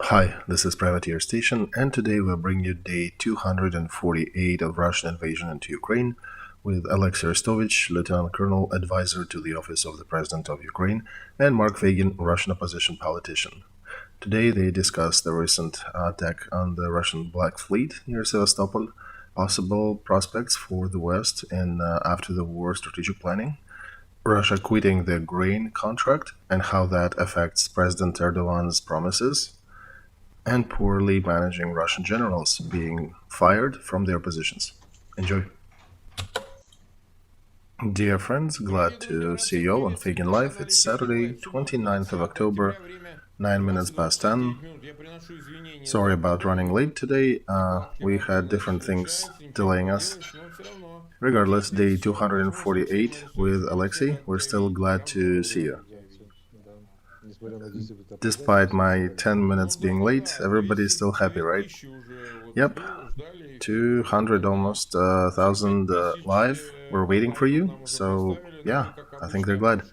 Hi, this is Privateer Station, and today we'll bring you day 248 of Russian invasion into Ukraine with Alexey Arestovich, Lieutenant Colonel, Advisor to the Office of the President of Ukraine, and Mark Feygin, Russian opposition politician. Today they discuss the recent attack on the Russian Black Fleet near Sevastopol, possible prospects for the West in after-the-war strategic planning, Russia quitting the grain contract, and how that affects President Erdogan's promises, and poorly managing Russian generals being fired from their positions. Enjoy. Dear friends, glad to see you all on Feygin Live. It's Saturday, 29th of October, 9 minutes past 10. Sorry about running late today. We had different things delaying us. Regardless, day 248 with Alexey. We're still glad to see you. Despite my 10 minutes being late, everybody's still happy, right? Yep, 200, almost 1,000 live. We're waiting for you, so yeah, I think they're glad.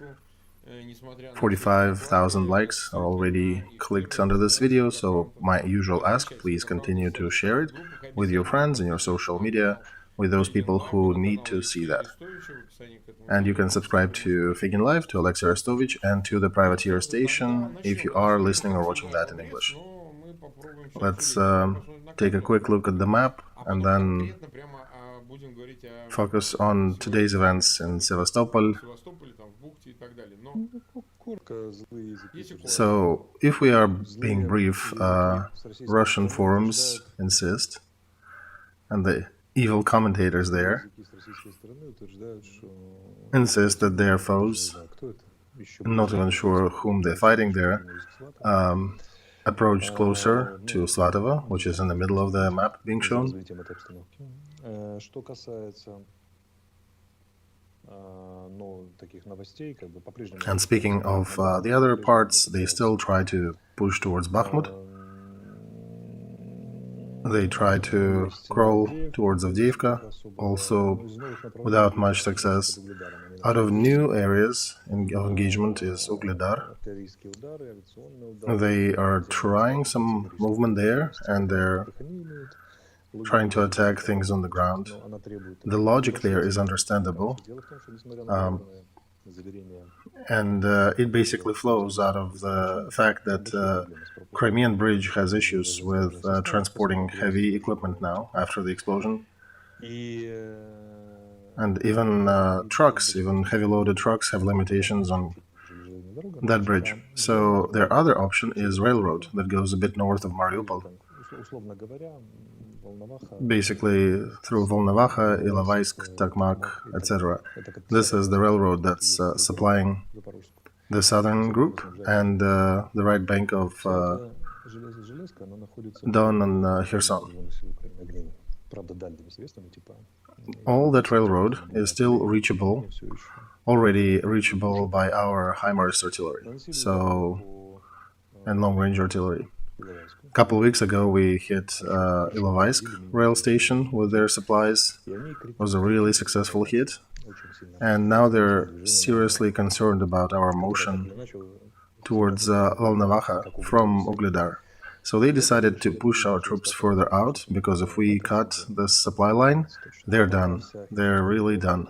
45,000 likes are already clicked under this video, so my usual ask, please continue to share it with your friends and your social media, with those people who need to see that. And you can subscribe to Feygin Live, to Alexey Arestovich, and to the Privateer Station if you are listening or watching that in English. Let's take a quick look at the map and then focus on today's events in Sevastopol. So, if we are being brief, Russian forums insist, and the evil commentators there insist that they are foes, not even sure whom they're fighting there, approached closer to Slatova, which is in the middle of the map being shown. And speaking of the other parts, they still try to push towards Bakhmut. They try to crawl towards Avdiivka, also without much success. Out of new areas of engagement is Ugledar. They are trying some movement there, and they're trying to attack things on the ground. The logic there is understandable, and it basically flows out of the fact that Crimean Bridge has issues with transporting heavy equipment now after the explosion. And even trucks, even heavy-loaded trucks, have limitations on that bridge. So their other option is railroad that goes a bit north of Mariupol, basically through Volnovakha, Ilovaisk, Tokmak, etc. This is the railroad that's supplying the southern group and the right bank of Don and Kherson. All that railroad is still reachable, already reachable by our HIMARS artillery, and long-range artillery. A couple of weeks ago, we hit Ilovaisk rail station with their supplies. It was a really successful hit, and now they're seriously concerned about our motion towards Volnovakha from Ugledar. So they decided to push our troops further out, because if we cut this supply line, they're done. They're really done.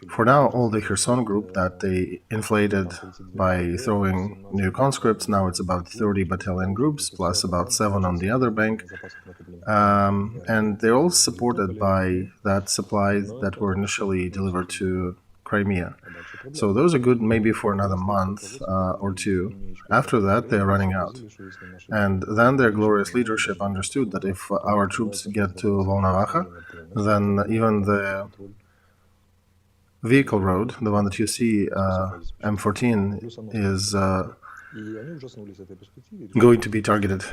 For now, all the Kherson group that they inflated by throwing new conscripts, now it's about 30 battalion groups, plus about 7 on the other bank. And they're all supported by that supply that were initially delivered to Crimea. So those are good maybe for another month or two. After that, they're running out. And then their glorious leadership understood that if our troops get to Volnovakha, then even the vehicle road, the one that you see, M14, is going to be targeted.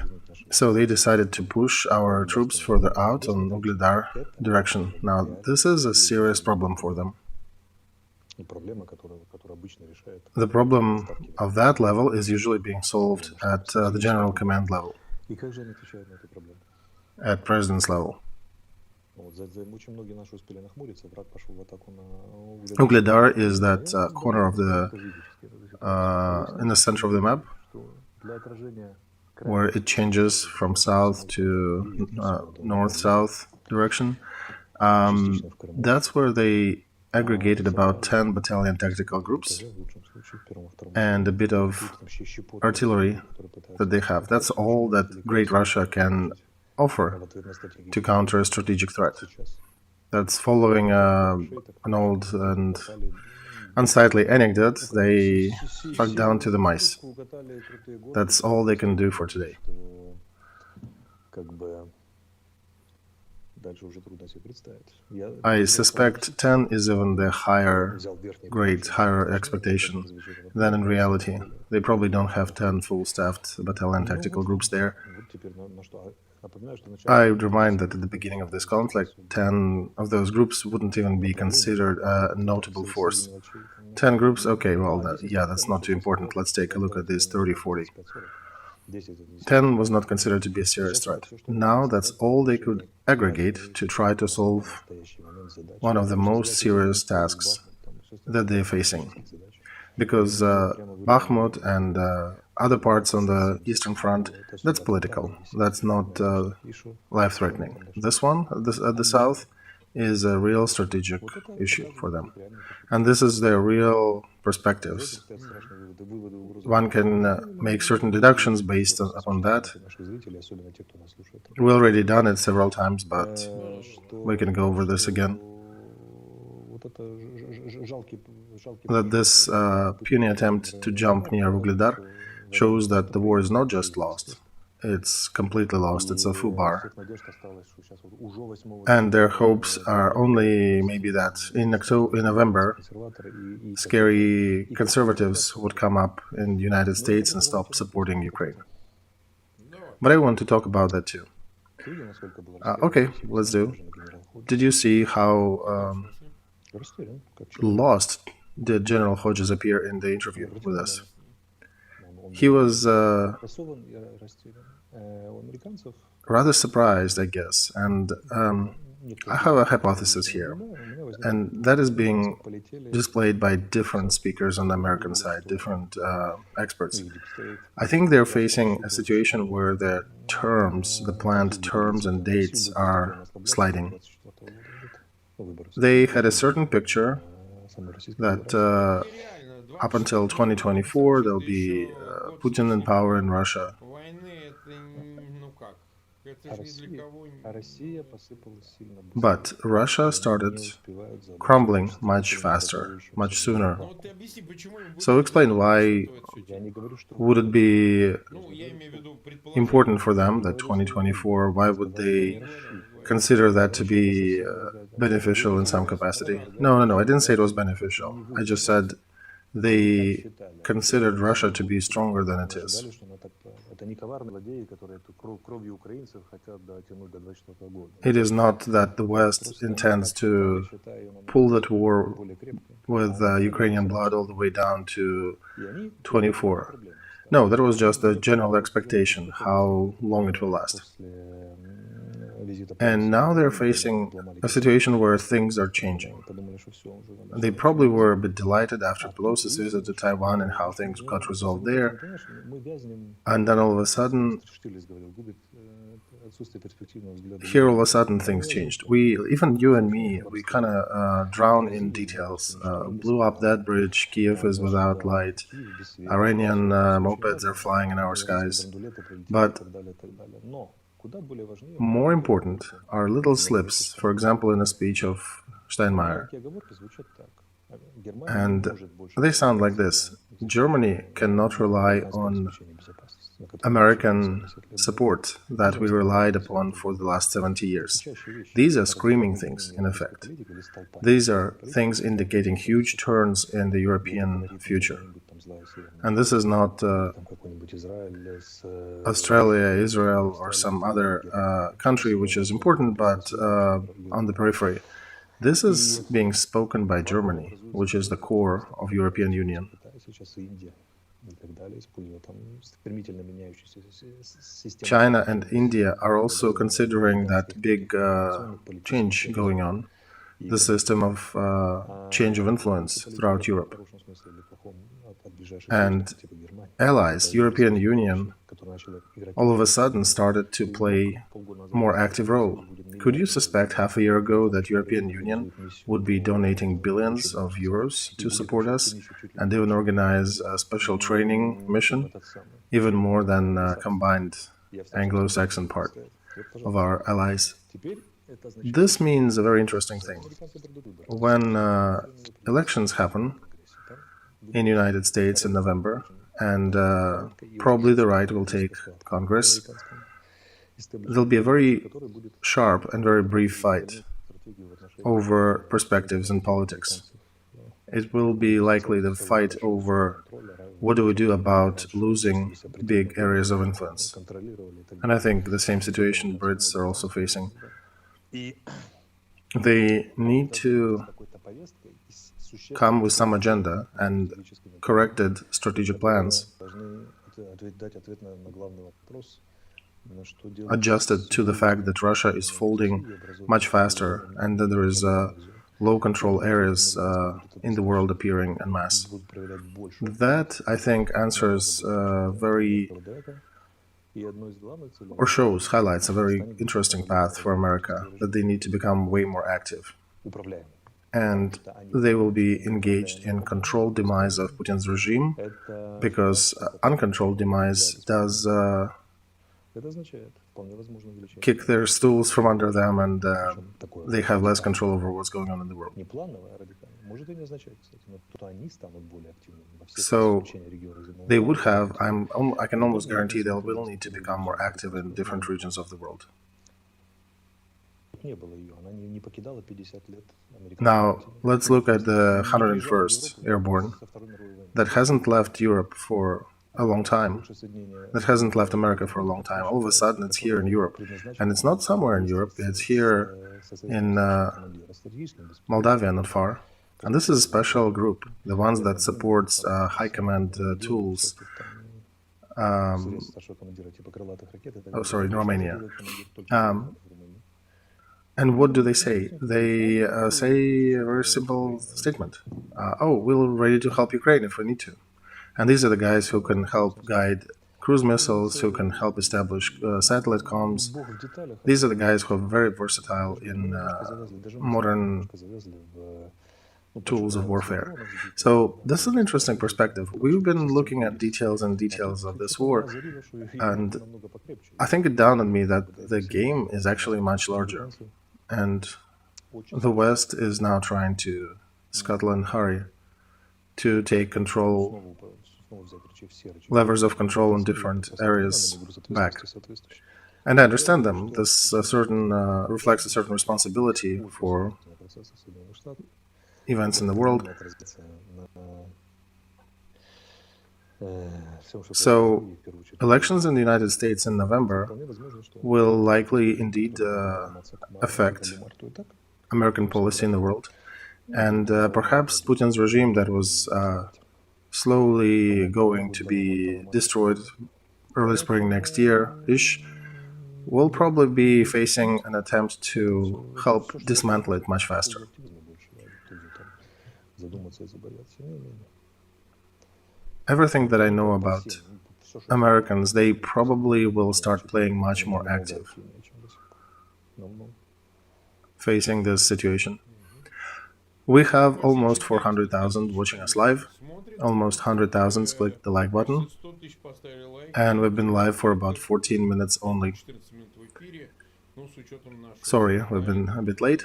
So they decided to push our troops further out on Ugledar direction. Now, this is a serious problem for them. The problem of that level is usually being solved at the general command level, at president's level. Ugledar is that corner of the in the center of the map. where it changes from south to north-south direction. That's where they aggregated about 10 battalion tactical groups and a bit of artillery that they have. That's all that Great Russia can offer to counter a strategic threat. That's following an old and unsightly anecdote. They fucked down to the mice. That's all they can do for today. I suspect 10 is even the higher grade, higher expectation than in reality. They probably don't have 10 full-staffed battalion tactical groups there. I would remind that at the beginning of this conflict, 10 of those groups wouldn't even be considered a notable force. 10 groups, okay, well, that's not too important. Let's take a look at these 30, 40. 10 was not considered to be a serious threat. Now that's all they could aggregate to try to solve one of the most serious tasks that they're facing. Because Bakhmut and other parts on the Eastern Front, that's political. That's not life-threatening. This one, at the south, is a real strategic issue for them. And this is their real perspectives. One can make certain deductions based upon that. We've already done it several times, but we can go over this again. That this puny attempt to jump near Ugledar shows that the war is not just lost, it's completely lost, it's a foobar. And their hopes are only maybe that in November, scary conservatives would come up in the United States and stop supporting Ukraine. But I want to talk about that too. Okay, let's do. Did you see how lost did General Hodges appear in the interview with us? He was rather surprised, I guess, and I have a hypothesis here, and that is being displayed by different speakers on the American side, different experts. I think they're facing a situation where the terms, the planned terms and dates are sliding. They had a certain picture that up until 2024 there'll be Putin in power in Russia. But Russia started crumbling much faster, much sooner. So explain why would it be important for them that 2024, why would they consider that to be beneficial in some capacity? No, I didn't say it was beneficial. I just said they considered Russia to be stronger than it is. It is not that the West intends to pull that war with Ukrainian blood all the way down to 24. No, that was just a general expectation, how long it will last. And now they're facing a situation where things are changing. They probably were a bit delighted after Pelosi's visit to Taiwan and how things got resolved there. And then all of a sudden, things changed. Even you and me, we kind of drown in details. Blew up that bridge, Kiev is without light, Iranian mopeds are flying in our skies. But more important are little slips, for example, in a speech of Steinmeier. And they sound like this. Germany cannot rely on American support that we relied upon for the last 70 years. These are screaming things, in effect. These are things indicating huge turns in the European future. And this is not Australia, Israel, or some other country which is important, but on the periphery. This is being spoken by Germany, which is the core of European Union. China and India are also considering that big change going on. the system of change of influence throughout Europe. And allies, European Union, all of a sudden started to play a more active role. Could you suspect half a year ago that European Union would be donating billions of euros to support us and even organize a special training mission, even more than combined Anglo-Saxon part of our allies? This means a very interesting thing. When elections happen in the United States in November, and probably the right will take Congress, there'll be a very sharp and very brief fight over perspectives in politics. It will be likely the fight over what do we do about losing big areas of influence. And I think the same situation Brits are also facing. They need to come with some agenda and corrected strategic plans adjusted to the fact that Russia is folding much faster and that there is low control areas in the world appearing en masse. That, I think, answers highlights a very interesting path for America, that they need to become way more active. And they will be engaged in controlled demise of Putin's regime, because uncontrolled demise does kick their stools from under them, and they have less control over what's going on in the world. So they would have, I can almost guarantee they will need to become more active in different regions of the world. Now, let's look at the 101st Airborne that hasn't left Europe for a long time, that hasn't left America for a long time. All of a sudden, it's here in Europe. And it's not somewhere in Europe, it's here in Moldavia, not far. And this is a special group, the ones that supports high command tools. In Romania. And what do they say? They say a very simple statement. We're ready to help Ukraine if we need to. And these are the guys who can help guide cruise missiles, who can help establish satellite comms. These are the guys who are very versatile in modern tools of warfare. So this is an interesting perspective. We've been looking at details and details of this war, and I think it dawned on me that the game is actually much larger. And the West is now trying to scuttle and hurry to take control, levers of control in different areas back. And I understand them. This reflects a certain responsibility for events in the world. So, elections in the United States in November will likely indeed affect American policy in the world. And perhaps Putin's regime that was slowly going to be destroyed early spring next year-ish will probably be facing an attempt to help dismantle it much faster. Everything that I know about Americans, they probably will start playing much more active, facing this situation. We have almost 400,000 watching us live, almost 100,000 clicked the like button, and we've been live for about 14 minutes only. Sorry, we've been a bit late.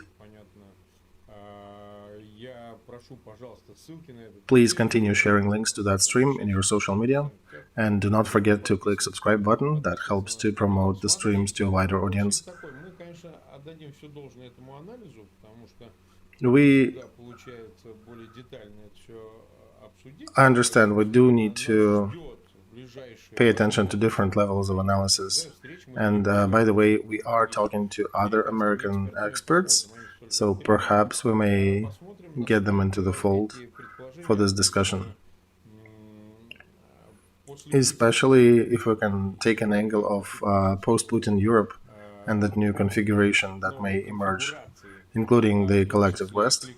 Please continue sharing links to that stream in your social media, and do not forget to click subscribe button. That helps to promote the streams to a wider audience. I understand we do need to pay attention to different levels of analysis. And by the way, we are talking to other American experts, so perhaps we may get them into the fold for this discussion. Especially if we can take an angle of post-Putin Europe and that new configuration that may emerge including the collective West.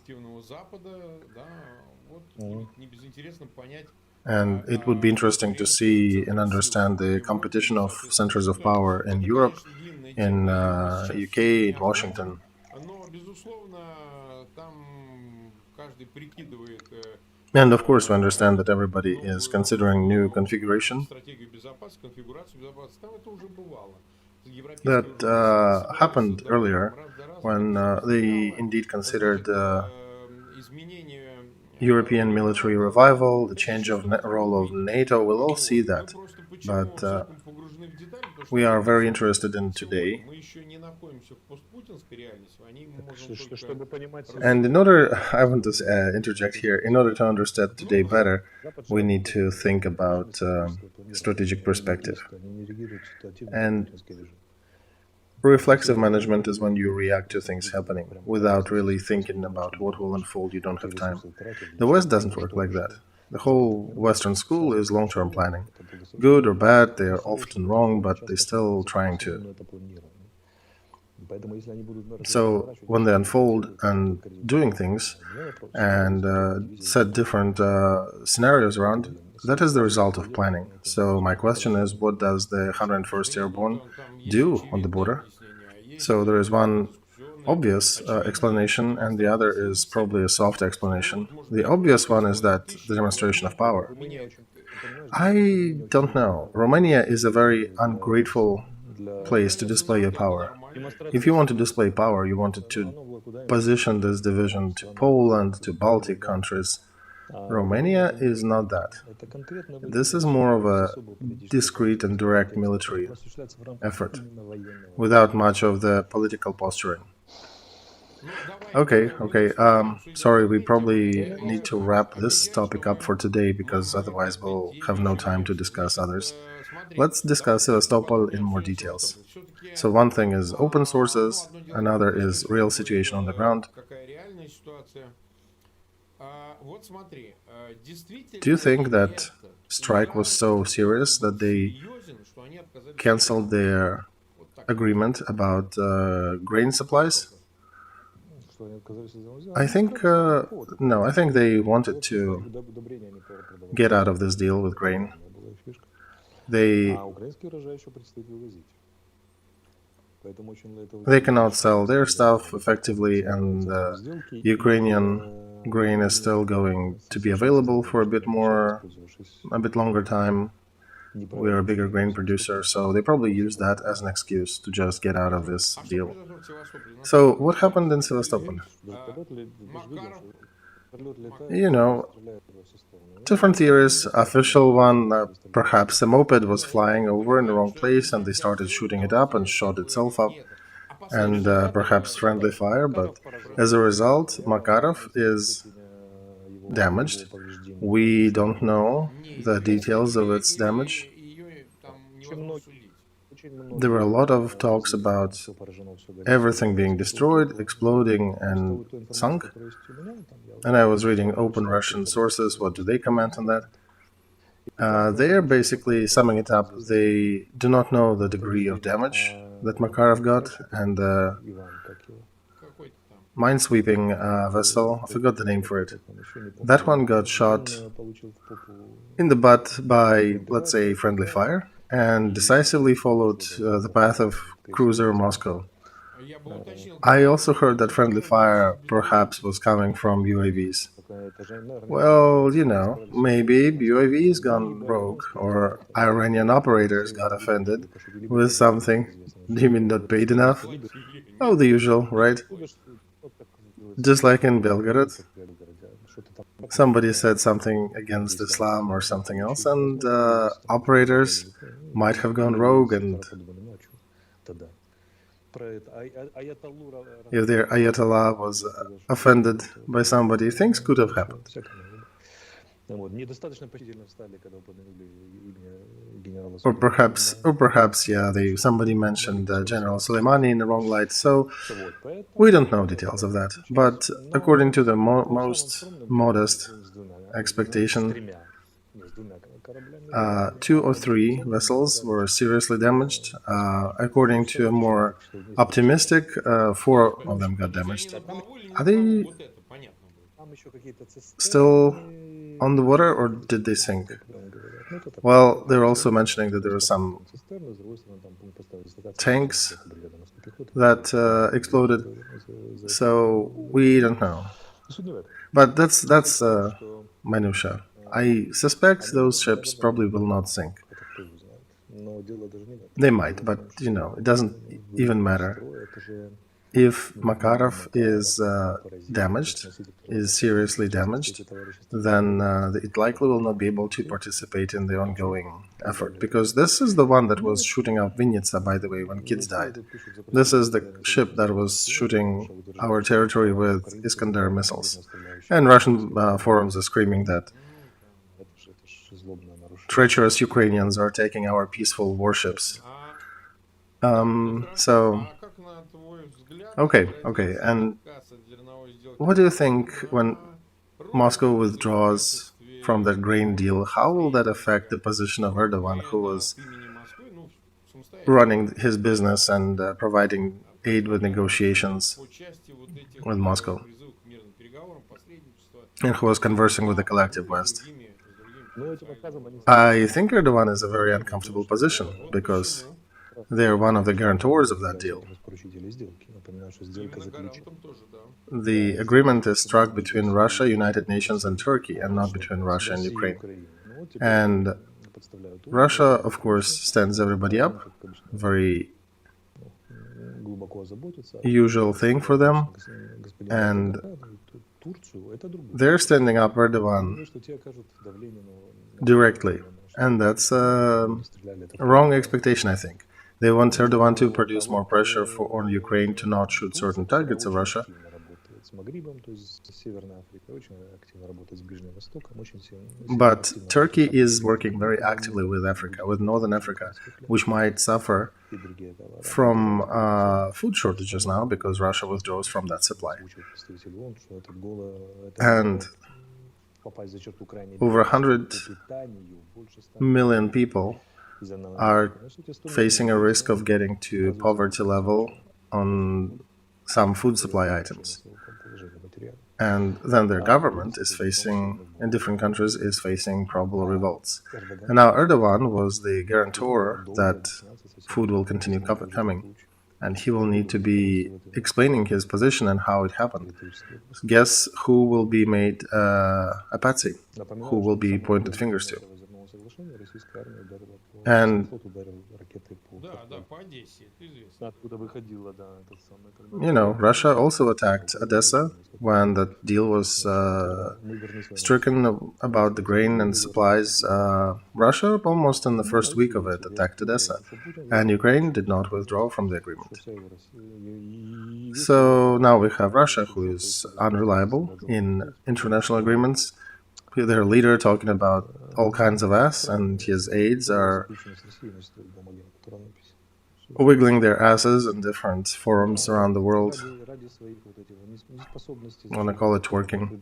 And it would be interesting to see and understand the competition of centers of power in Europe, in UK, in Washington. And of course, we understand that everybody is considering new configuration. That happened earlier when they indeed considered European military revival, the change of role of NATO. We'll all see that. But we are very interested in today. And in order, I want to interject here, in order to understand today better, we need to think about strategic perspective. And reflexive management is when you react to things happening without really thinking about what will unfold. You don't have time. The West doesn't work like that. The whole Western school is long-term planning. Good or bad, they are often wrong, but they're still trying to. So when they unfold and doing things and set different scenarios around, that is the result of planning. So my question is, what does the 101st Airborne do on the border? So there is one obvious explanation, and the other is probably a soft explanation. The obvious one is that the demonstration of power. I don't know. Romania is a very ungrateful place to display your power. If you want to display power, you wanted to position this division to Poland, to Baltic countries. Romania is not that. This is more of a discreet and direct military effort, without much of the political posturing. Okay. Sorry, we probably need to wrap this topic up for today, because otherwise we'll have no time to discuss others. Let's discuss Sevastopol in more details. So one thing is open sources, another is real situation on the ground. Do you think that strike was so serious that they canceled their agreement about grain supplies? I think no. I think they wanted to get out of this deal with grain. They cannot sell their stuff effectively, and Ukrainian grain is still going to be available for a bit longer time. We're a bigger grain producer, so they probably use that as an excuse to just get out of this deal. So what happened in Sevastopol? You know, different theories. Official one, perhaps a moped was flying over in the wrong place and they started shooting it up and shot itself up, and perhaps friendly fire, but as a result, Makarov is damaged. We don't know the details of its damage. There were a lot of talks about everything being destroyed, exploding, and sunk. And I was reading open Russian sources. What do they comment on that? They are basically summing it up. They do not know the degree of damage that Makarov got, and the minesweeping vessel, I forgot the name for it. That one got shot in the butt by, let's say, friendly fire, and decisively followed the path of cruiser Moscow. I also heard that friendly fire perhaps was coming from UAVs. Well, you know, maybe UAVs gone rogue, or Iranian operators got offended with something. Do you mean not paid enough? Oh, the usual, right? Just like in Belgorod. Somebody said something against Islam or something else, and operators might have gone rogue, and if their Ayatollah was offended by somebody, things could have happened. Or perhaps, yeah, somebody mentioned General Soleimani in the wrong light, so we don't know details of that. But according to the most modest expectation, 2 or 3 vessels were seriously damaged. According to a more optimistic, 4 of them got damaged. Are they still on the water, or did they sink? Well, they're also mentioning that there were some tanks that exploded, so we don't know. But that's minutia. I suspect those ships probably will not sink. They might, but it doesn't even matter. If Makarov is damaged, is seriously damaged, then it likely will not be able to participate in the ongoing effort, because this is the one that was shooting out Vinnytsia, by the way, when kids died. This is the ship that was shooting our territory with Iskander missiles. And Russian forums are screaming that treacherous Ukrainians are taking our peaceful warships. Okay. And what do you think when Moscow withdraws from that grain deal? How will that affect the position of Erdogan, who was running his business and providing aid with negotiations with Moscow, and who was conversing with the collective West? I think Erdogan is a very uncomfortable position because they're one of the guarantors of that deal. The agreement is struck between Russia, United Nations, and Turkey, and not between Russia and Ukraine. And Russia, of course, stands everybody up. Very usual thing for them. And they're standing up Erdogan directly. And that's a wrong expectation, I think. They want Erdogan to produce more pressure on Ukraine to not shoot certain targets of Russia. But Turkey is working very actively with Africa, with Northern Africa, which might suffer from food shortages now because Russia withdraws from that supply. And over 100 million people are facing a risk of getting to poverty level on some food supply items. And then their government is facing, in different countries, is facing probable revolts. And now Erdogan was the guarantor that food will continue coming. And he will need to be explaining his position and how it happened. Guess who will be made a patsy? Who will be pointed fingers to? And Russia also attacked Odessa when that deal was stricken about the grain and supplies. Russia, almost in the first week of it, attacked Odessa, and Ukraine did not withdraw from the agreement. So now we have Russia, who is unreliable in international agreements. Their leader talking about all kinds of ass, and his aides are wiggling their asses in different forums around the world. I want to call it twerking.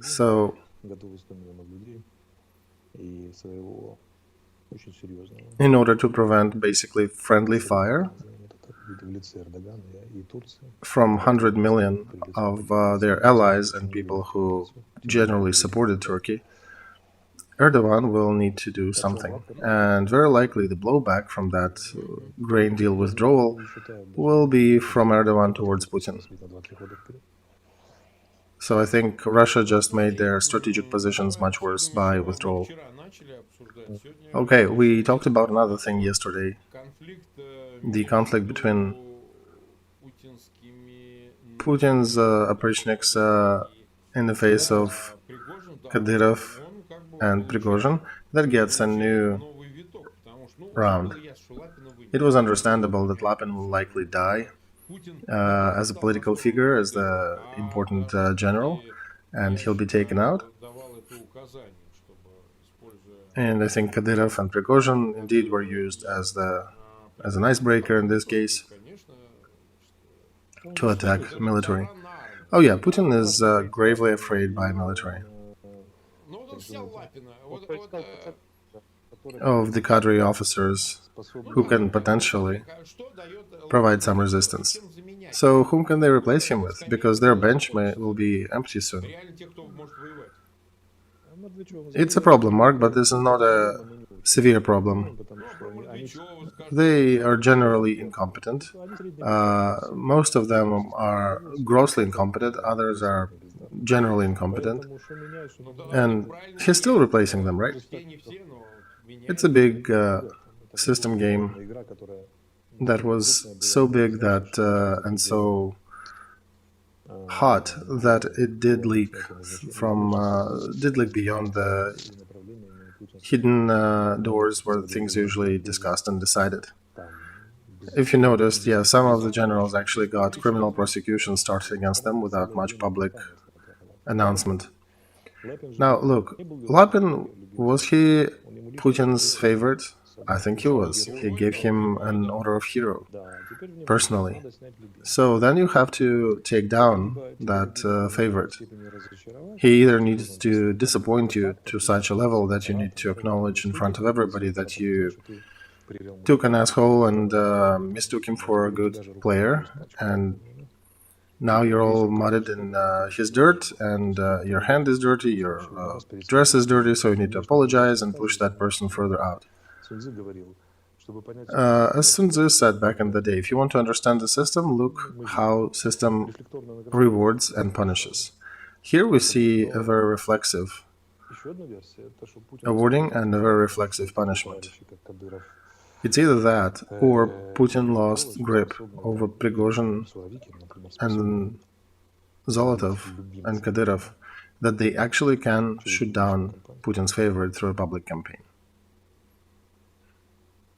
So, in order to prevent basically friendly fire from 100 million of their allies and people who generally supported Turkey, Erdogan will need to do something. And very likely the blowback from that grain deal withdrawal will be from Erdogan towards Putin. So I think Russia just made their strategic positions much worse by withdrawal. Okay, we talked about another thing yesterday. The conflict between Putin's opprichniks in the face of Kadyrov and Prigozhin, that gets a new round. It was understandable that Lapin will likely die as a political figure, as the important general, and he'll be taken out. And I think Kadyrov and Prigozhin indeed were used as an icebreaker in this case to attack military. Oh yeah, Putin is gravely afraid by military, of the cadre officers who can potentially provide some resistance. So whom can they replace him with? Because their bench will be empty soon. It's a problem, Mark, but this is not a severe problem. They are generally incompetent. Most of them are grossly incompetent, others are generally incompetent. And he's still replacing them, right? It's a big system game that was so big that and so hot that it did leak beyond the hidden doors where things usually discussed and decided. If you noticed, yeah, some of the generals actually got criminal prosecution started against them without much public announcement. Now, look, Lapin, was he Putin's favorite? I think he was. He gave him an Order of Hero, personally. So then you have to take down that favorite. He either needs to disappoint you to such a level that you need to acknowledge in front of everybody that you took an asshole and mistook him for a good player, and now you're all mudded in his dirt, and your hand is dirty, your dress is dirty, so you need to apologize and push that person further out. As Sun Tzu said back in the day, if you want to understand the system, look how system rewards and punishes. Here we see a very reflexive awarding and a very reflexive punishment. It's either that or Putin lost grip over Prigozhin and Zolotov and Kadyrov, that they actually can shoot down Putin's favorite through a public campaign.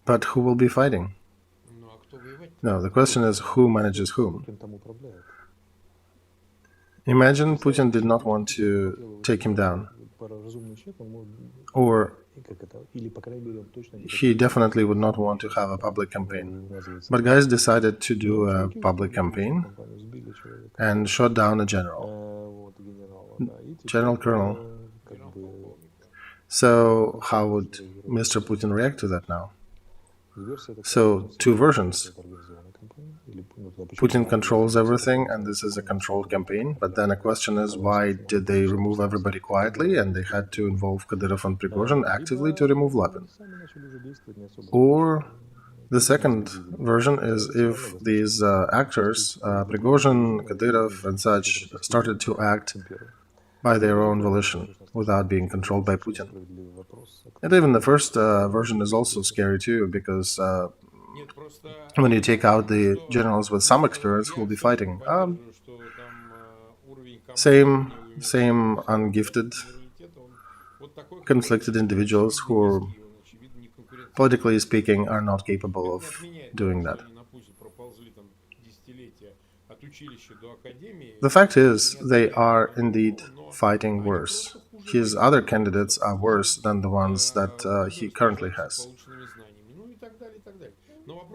But who will be fighting? No, the question is who manages whom. Imagine Putin did not want to take him down. Or he definitely would not want to have a public campaign. But guys decided to do a public campaign and shot down a general. General Colonel. So how would Mr. Putin react to that now? So, two versions. Putin controls everything, and this is a controlled campaign. But then a question is, why did they remove everybody quietly, and they had to involve Kadyrov and Prigozhin actively to remove Lapin? Or the second version is if these actors, Prigozhin, Kadyrov, and such, started to act by their own volition, without being controlled by Putin. And even the first version is also scary too, because when you take out the generals with some experience who will be fighting, same ungifted, conflicted individuals who, politically speaking, are not capable of doing that. The fact is, they are indeed fighting worse. His other candidates are worse than the ones that he currently has.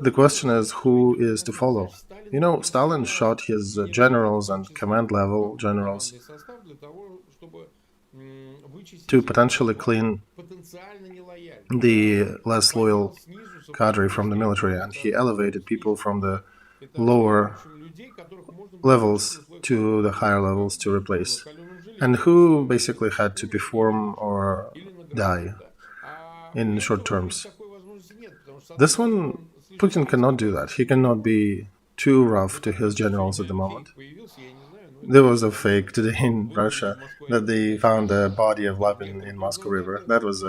The question is, who is to follow? You know, Stalin shot his generals and command-level generals to potentially clean the less loyal cadre from the military, and he elevated people from the lower levels to the higher levels to replace, and who basically had to perform or die in short terms. This one, Putin cannot do that. He cannot be too rough to his generals at the moment. There was a fake today in Russia that they found a body of Lapin in Moscow River. That was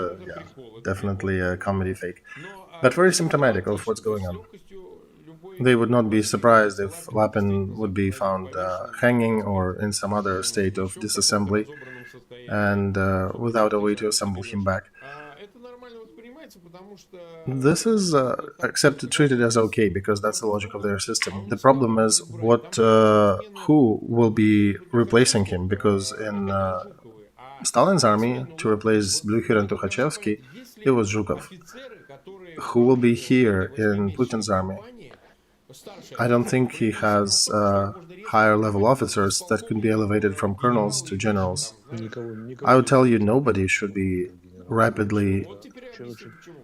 definitely a comedy fake, but very symptomatic of what's going on. They would not be surprised if Lapin would be found hanging or in some other state of disassembly and without a way to assemble him back. This is treated as okay because that's the logic of their system. The problem is who will be replacing him, because in Stalin's army, to replace Blücher and Tukhachevsky, it was Zhukov. Who will be here in Putin's army? I don't think he has higher level officers that can be elevated from colonels to generals. I would tell you nobody should be rapidly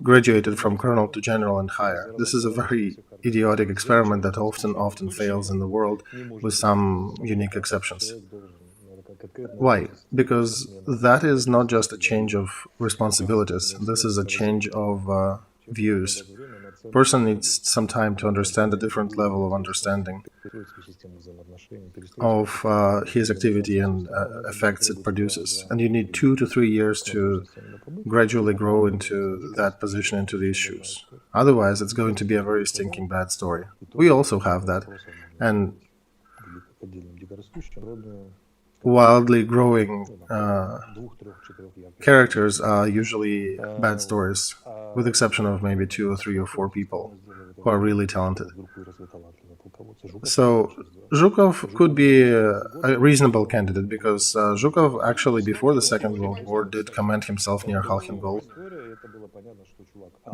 graduated from colonel to general and higher. This is a very idiotic experiment that often fails in the world, with some unique exceptions. Why? Because that is not just a change of responsibilities. This is a change of views. Person needs some time to understand a different level of understanding of his activity and effects it produces. And you need 2 to 3 years to gradually grow into that position, into these shoes. Otherwise, it's going to be a very stinking bad story. We also have that. And wildly growing characters are usually bad stories, with exception of maybe 2 or 3 or 4 people who are really talented. So Zhukov could be a reasonable candidate because Zhukov actually before the Second World War did command himself near Khalkhin-Gol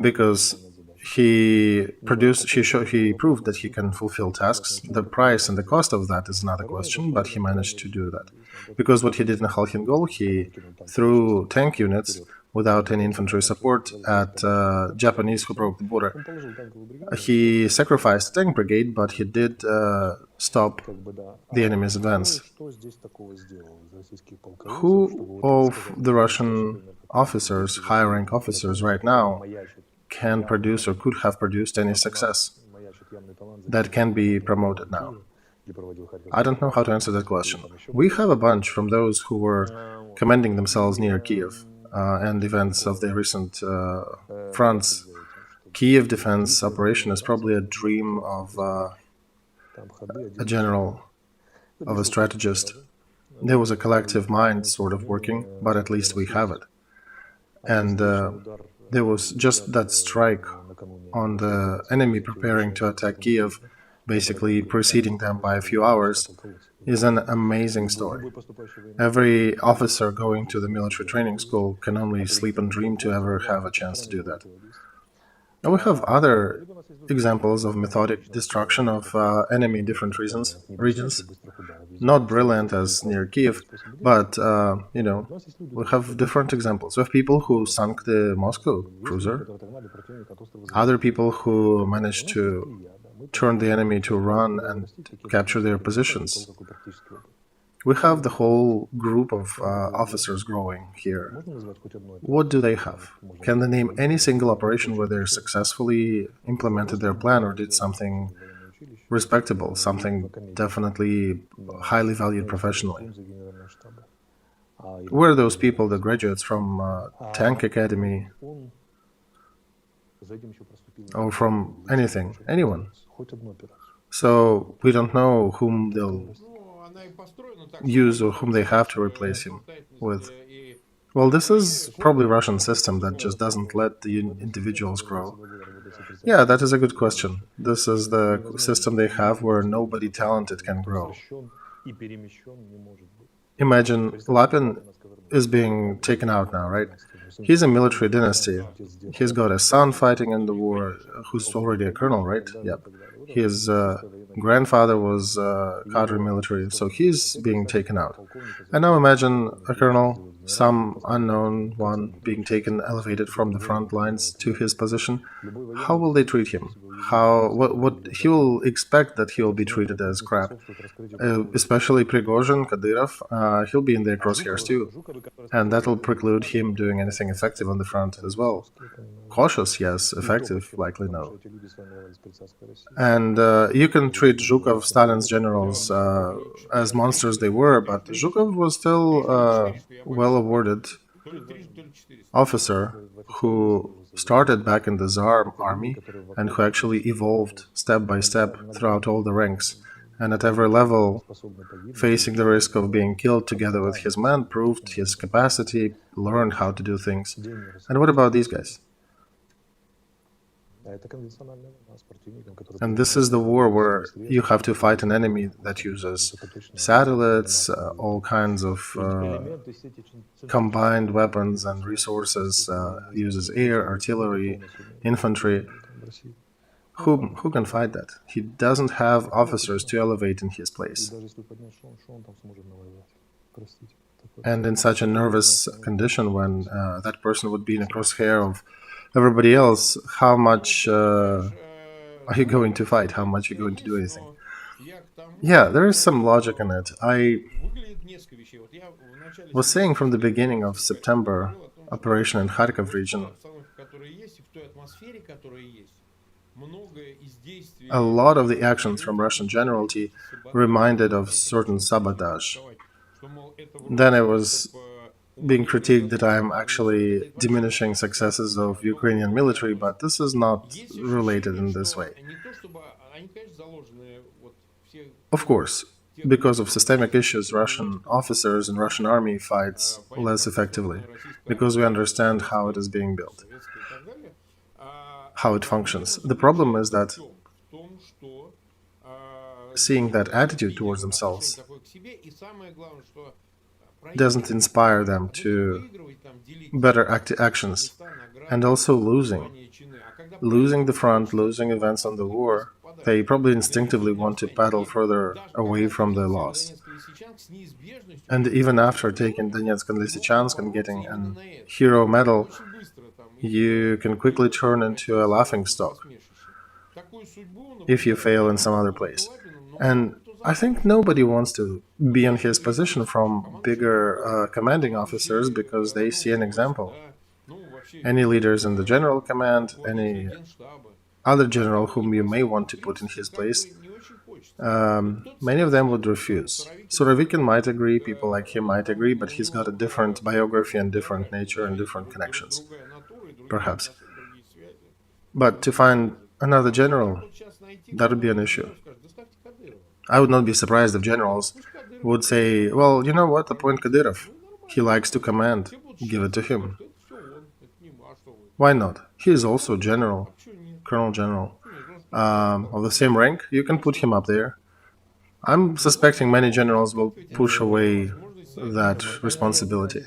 because he proved that he can fulfill tasks. The price and the cost of that is not a question, but he managed to do that. Because what he did in Khalkhin-Gol, he threw tank units without any infantry support at Japanese who broke the border. He sacrificed the tank brigade, but he did stop the enemy's advance. Who of the Russian officers, high-rank officers right now, can produce or could have produced any success that can be promoted now? I don't know how to answer that question. We have a bunch from those who were commanding themselves near Kiev and events of the recent fronts. Kiev defense operation is probably a dream of a general, of a strategist. There was a collective mind sort of working, but at least we have it. And there was just that strike on the enemy preparing to attack Kiev, basically preceding them by a few hours, is an amazing story. Every officer going to the military training school can only sleep and dream to ever have a chance to do that. And we have other examples of methodic destruction of enemy in different regions. Not brilliant as near Kiev, but, we have different examples. We have people who sunk the Moscow cruiser, other people who managed to turn the enemy to run and capture their positions. We have the whole group of officers growing here. What do they have? Can they name any single operation where they successfully implemented their plan or did something respectable, something definitely highly valued professionally? Where are those people, the graduates from Tank Academy or from anything, anyone? So we don't know whom they'll use or whom they have to replace him with. Well, this is probably Russian system that just doesn't let the individuals grow. Yeah, that is a good question. This is the system they have where nobody talented can grow. Imagine Lapin is being taken out now, right? He's a military dynasty. He's got a son fighting in the war who's already a colonel, right? Yep. His grandfather was cadre military, so he's being taken out. And now imagine a colonel, some unknown one, being taken, elevated from the front lines to his position. How will they treat him? What he will expect that he will be treated as crap. Especially Prigozhin, Kadyrov, he'll be in their crosshairs too. And that'll preclude him doing anything effective on the front as well. Cautious, yes. Effective, likely no. And you can treat Zhukov, Stalin's generals, as monsters they were, but Zhukov was still a well-awarded officer who started back in the Tsar army and who actually evolved step by step throughout all the ranks. And at every level, facing the risk of being killed together with his men, proved his capacity, learned how to do things. And what about these guys? And this is the war where you have to fight an enemy that uses satellites, all kinds of combined weapons and resources, uses air, artillery, infantry. Who can fight that? He doesn't have officers to elevate in his place. And in such a nervous condition, when that person would be in a crosshair of everybody else, how much are you going to fight? How much are you going to do anything? Yeah, there is some logic in it. I was saying from the beginning of September, operation in Kharkov region, a lot of the actions from Russian generality reminded of certain sabotage. Then I was being critiqued that I am actually diminishing successes of Ukrainian military, but this is not related in this way. Of course, because of systemic issues, Russian officers and Russian army fights less effectively, because we understand how it is being built, how it functions. The problem is that seeing that attitude towards themselves doesn't inspire them to better actions, and also losing the front, losing events on the war, they probably instinctively want to paddle further away from the loss. And even after taking Donetsk and Lysychansk and getting an hero medal, you can quickly turn into a laughingstock if you fail in some other place. And I think nobody wants to be in his position from bigger commanding officers because they see an example. Any leaders in the general command, any other general whom you may want to put in his place, many of them would refuse. Surovikin might agree, people like him might agree, but he's got a different biography and different nature and different connections, perhaps. But to find another general, that would be an issue. I would not be surprised if generals would say, well, you know what, appoint Kadyrov. He likes to command. Give it to him. Why not? He is also general, colonel general. Of the same rank, you can put him up there. I'm suspecting many generals will push away that responsibility.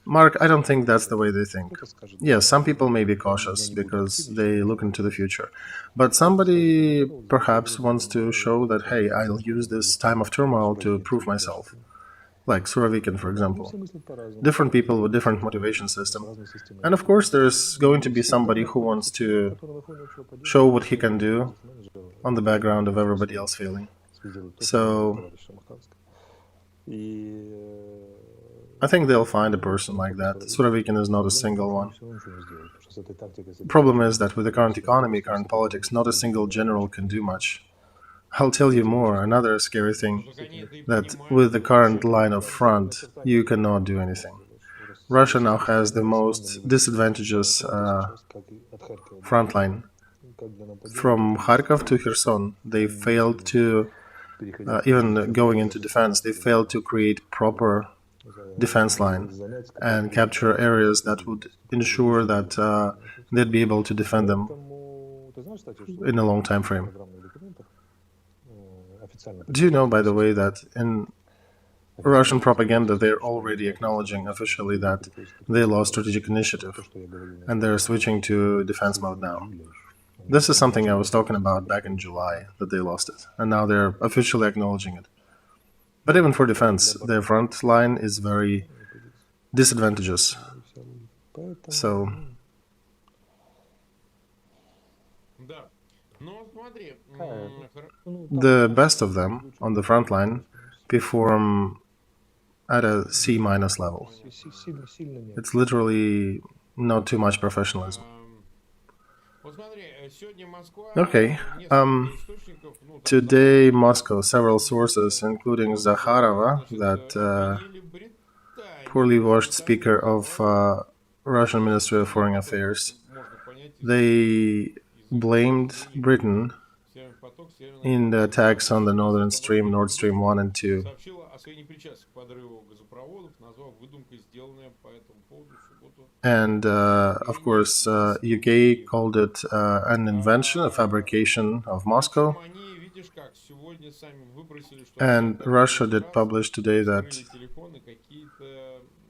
Mark, I don't think that's the way they think. Yes, some people may be cautious because they look into the future. But somebody perhaps wants to show that, hey, I'll use this time of turmoil to prove myself. Like Surovikin, for example. Different people with different motivation system. And of course, there's going to be somebody who wants to show what he can do on the background of everybody else failing. So I think they'll find a person like that. Surovikin is not a single one. The problem is that with the current economy, current politics, not a single general can do much. I'll tell you more, another scary thing, that with the current line of front, you cannot do anything. Russia now has the most disadvantageous front line. From Kharkov to Kherson, they failed to, even going into defense, they failed to create proper defense line and capture areas that would ensure that they'd be able to defend them in a long time frame. Do you know, by the way, that in Russian propaganda they're already acknowledging officially that they lost strategic initiative and they're switching to defense mode now? This is something I was talking about back in July, that they lost it, and now they're officially acknowledging it. But even for defense, their front line is very disadvantageous. So the best of them on the front line perform at a C- level. It's literally not too much professionalism. Okay. Today, Moscow, several sources, including Zakharova, that poorly washed speaker of Russian Ministry of Foreign Affairs, they blamed Britain in the attacks on the Nord Stream 1 and 2. And, of course, UK called it an invention, a fabrication of Moscow. And Russia did publish today that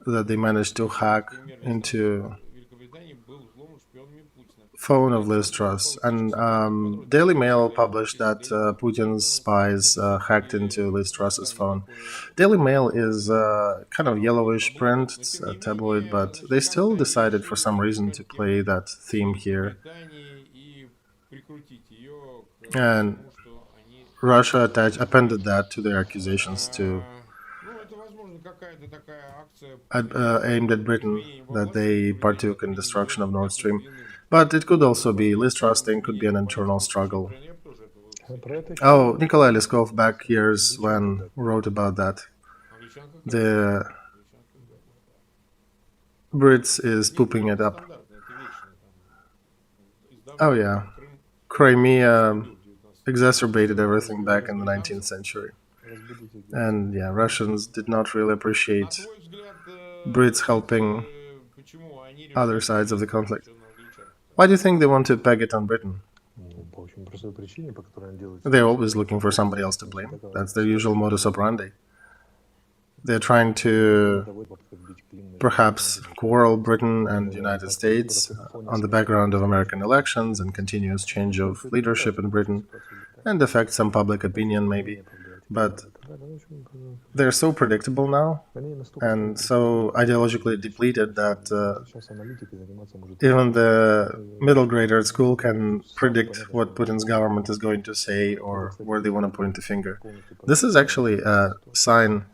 they managed to hack into phone of Liz Truss. And Daily Mail published that Putin's spies hacked into Liz Truss's phone. Daily Mail is kind of yellowish print, it's a tabloid, but they still decided for some reason to play that theme here. And Russia appended that to their accusations to aimed at Britain that they partook in destruction of Nord Stream. But it could also be Liz Truss thing, could be an internal struggle. Oh, Nikolai Leskov back years when wrote about that. The Brits is pooping it up. Oh yeah, Crimea exacerbated everything back in the 19th century. And yeah, Russians did not really appreciate Brits helping other sides of the conflict. Why do you think they want to peg it on Britain? They're always looking for somebody else to blame. That's their usual modus operandi. They're trying to perhaps quarrel Britain and the United States on the background of American elections and continuous change of leadership in Britain and affect some public opinion maybe. But they're so predictable now and so ideologically depleted that even the middle grader at school can predict what Putin's government is going to say or where they want to point the finger. This is actually a sign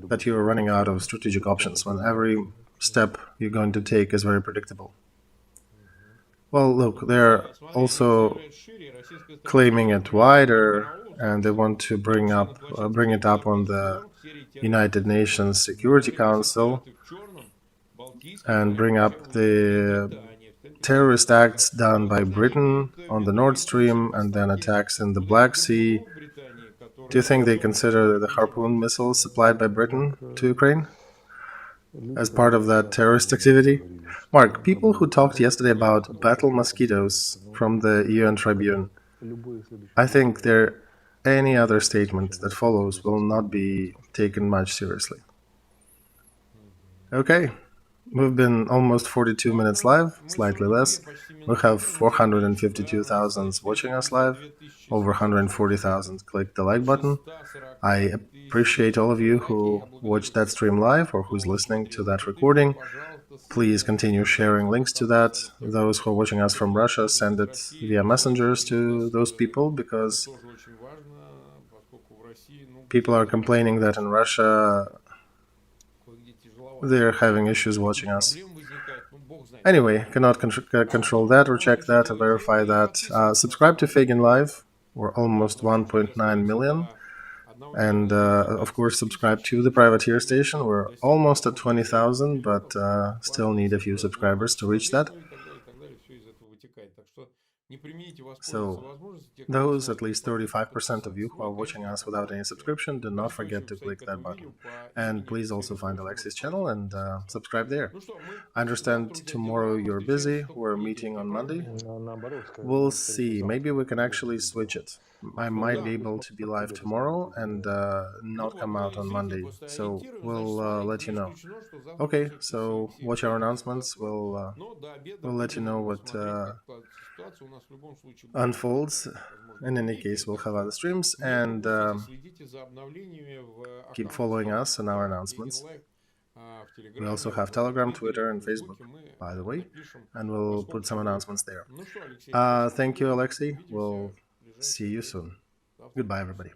that you're running out of strategic options when every step you're going to take is very predictable. Well, look, they're also claiming it wider, and they want to bring it up on the United Nations Security Council and bring up the terrorist acts done by Britain on the Nord Stream and then attacks in the Black Sea. Do you think they consider the Harpoon missiles supplied by Britain to Ukraine as part of that terrorist activity? Mark, people who talked yesterday about battle mosquitoes from the UN Tribune, I think any other statement that follows will not be taken much seriously. Okay, we've been almost 42 minutes live, slightly less. We have 452,000 watching us live, over 140,000 clicked the like button. I appreciate all of you who watched that stream live or who's listening to that recording. Please continue sharing links to that. Those who are watching us from Russia, send it via messengers to those people because people are complaining that in Russia they're having issues watching us. Anyway, cannot control that or check that or verify that. Subscribe to Feygin Live. We're almost 1.9 million. And of course, subscribe to the Privateer Station. We're almost at 20,000, but still need a few subscribers to reach that. So, those at least 35% of you who are watching us without any subscription, do not forget to click that button. And please also find Alexey's channel and subscribe there. I understand tomorrow you're busy. We're meeting on Monday. We'll see. Maybe we can actually switch it. I might be able to be live tomorrow and not come out on Monday. So we'll let you know. Okay, so watch our announcements. We'll let you know what unfolds. In any case, we'll have other streams and keep following us and our announcements. We also have Telegram, Twitter, and Facebook, by the way, and we'll put some announcements there. Thank you, Alexey. We'll see you soon. Goodbye, everybody.